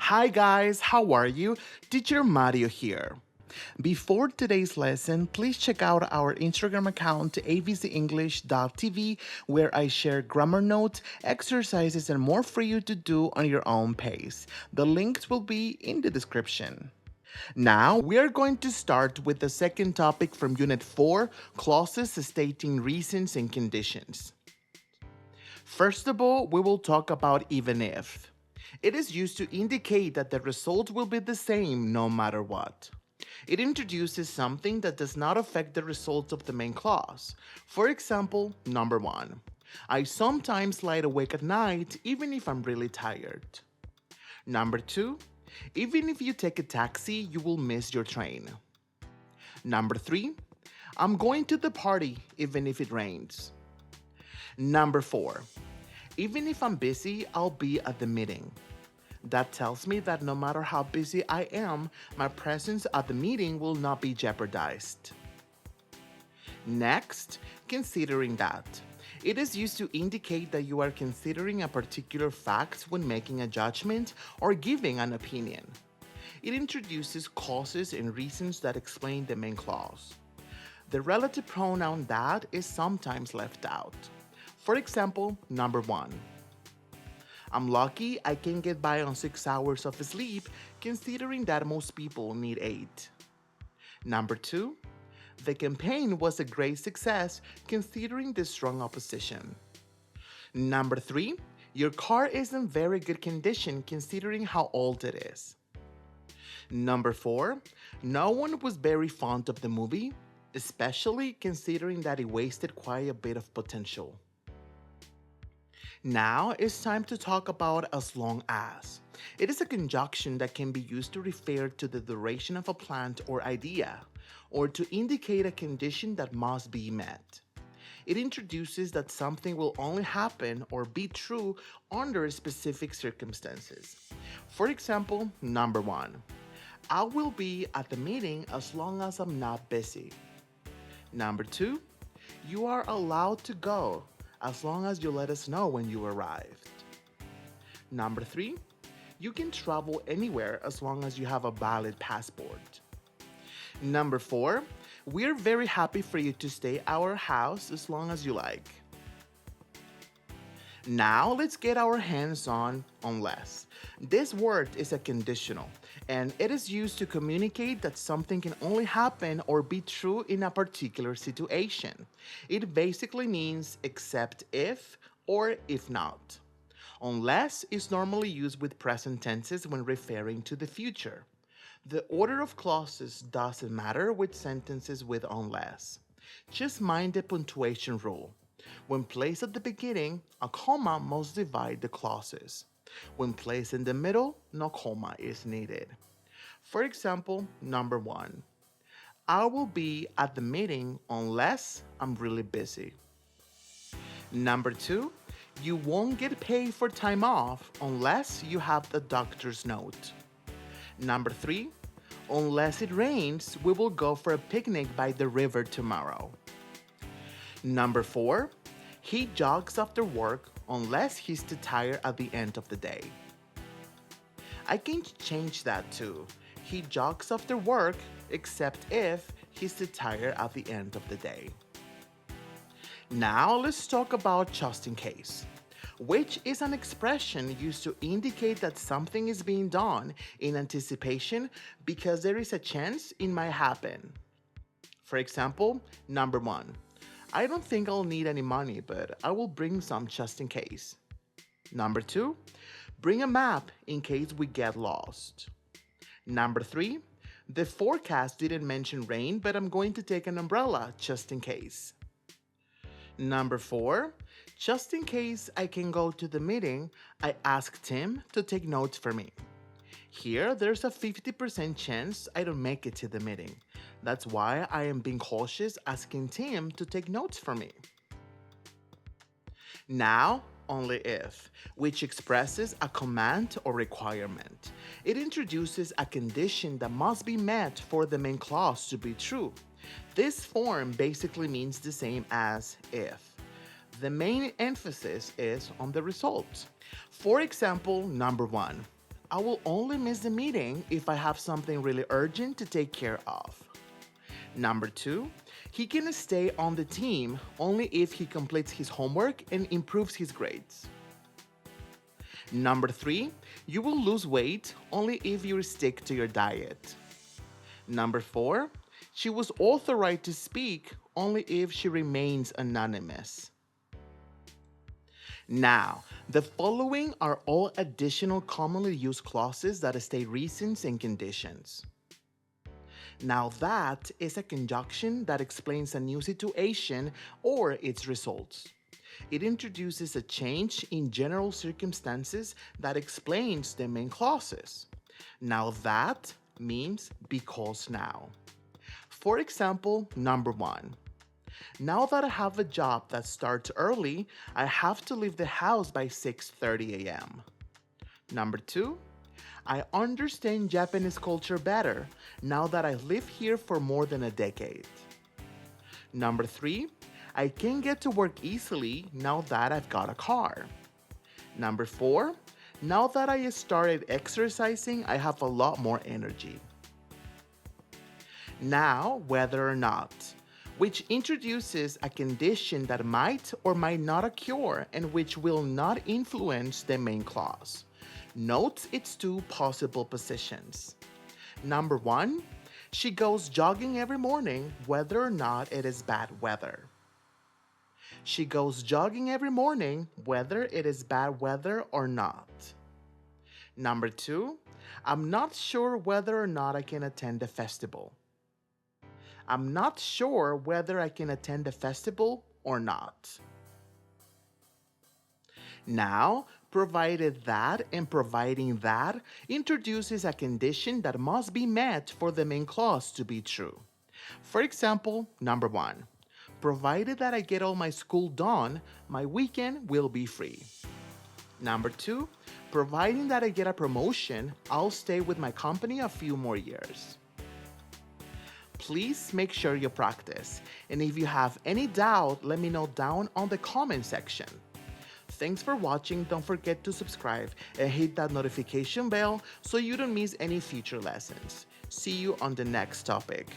Hi guys, how are you? Teacher Mario here. Before today's lesson, please check out our Instagram account abcenglish.tv where I share grammar notes, exercises, and more for you to do on your own pace. The links will be in the description. Now, we are going to start with the second topic from Unit 4, clauses stating reasons and conditions. First of all, we will talk about even if. It is used to indicate that the result will be the same no matter what. It introduces something that does not affect the result of the main clause. For example, number 1. I sometimes lie awake at night even if I'm really tired. Number 2. Even if you take a taxi, you will miss your train. Number 3. I'm going to the party even if it rains. Number 4. Even if I'm busy, I'll be at the meeting. That tells me that no matter how busy I am, my presence at the meeting will not be jeopardized. Next, considering that. It is used to indicate that you are considering a particular fact when making a judgment or giving an opinion. It introduces causes and reasons that explain the main clause. The relative pronoun that is sometimes left out. For example, number 1. I'm lucky I can get by on 6 hours of sleep, considering that most people need 8. Number 2. The campaign was a great success, considering the strong opposition. Number 3. Your car is in very good condition, considering how old it is. Number 4. No one was very fond of the movie, especially considering that it wasted quite a bit of potential. Now it's time to talk about as long as. It is a conjunction that can be used to refer to the duration of a plant or idea, or to indicate a condition that must be met. It introduces that something will only happen or be true under specific circumstances. For example, number 1. I will be at the meeting as long as I'm not busy. Number 2. You are allowed to go as long as you let us know when you arrived. Number 3. You can travel anywhere as long as you have a valid passport. Number 4. We're very happy for you to stay at our house as long as you like. Now let's get our hands on unless. This word is a conditional, and it is used to communicate that something can only happen or be true in a particular situation. It basically means except if or if not. Unless is normally used with present tenses when referring to the future. The order of clauses doesn't matter with sentences with unless. Just mind the punctuation rule. When placed at the beginning, a comma must divide the clauses. When placed in the middle, no comma is needed. For example, number 1. I will be at the meeting unless I'm really busy. Number 2. You won't get paid for time off unless you have the doctor's note. Number 3. Unless it rains, we will go for a picnic by the river tomorrow. Number 4. He jogs after work unless he's too tired at the end of the day. I can change that to he jogs after work except if he's too tired at the end of the day. Now let's talk about just in case, which is an expression used to indicate that something is being done in anticipation because there is a chance it might happen. For example, number 1. I don't think I'll need any money, but I will bring some just in case. Number 2. Bring a map in case we get lost. Number 3. The forecast didn't mention rain, but I'm going to take an umbrella just in case. Number 4. Just in case I can go to the meeting, I asked Tim to take notes for me. Here, there's a 50% chance I don't make it to the meeting. That's why I am being cautious asking Tim to take notes for me. Now, only if, which expresses a command or requirement. It introduces a condition that must be met for the main clause to be true. This form basically means the same as if. The main emphasis is on the result. For example, number 1. I will only miss the meeting if I have something really urgent to take care of. Number 2, he can stay on the team only if he completes his homework and improves his grades. Number 3, you will lose weight only if you stick to your diet. Number 4, she was authorized to speak only if she remains anonymous. Now, the following are all additional commonly used clauses that state reasons and conditions. Now that is a conjunction that explains a new situation or its results. It introduces a change in general circumstances that explains the main clauses. Now that means because now. For example, number 1. Now that I have a job that starts early, I have to leave the house by 6:30 a.m. Number 2. I understand Japanese culture better now that I live here for more than a decade. Number 3. I can get to work easily now that I've got a car. Number 4. Now that I started exercising, I have a lot more energy. Now, whether or not, which introduces a condition that might or might not occur and which will not influence the main clause. Note its two possible positions. Number 1, she goes jogging every morning whether or not it is bad weather. She goes jogging every morning whether it is bad weather or not. Number 2, I'm not sure whether or not I can attend the festival. I'm not sure whether I can attend the festival or not. Now, provided that and providing that introduces a condition that must be met for the main clause to be true. For example, number 1, provided that I get all my school done, my weekend will be free. Number 2, providing that I get a promotion, I'll stay with my company a few more years. Please make sure you practice, and if you have any doubt, let me know down on the comment section. Thanks for watching. Don't forget to subscribe and hit that notification bell so you don't miss any future lessons. See you on the next topic.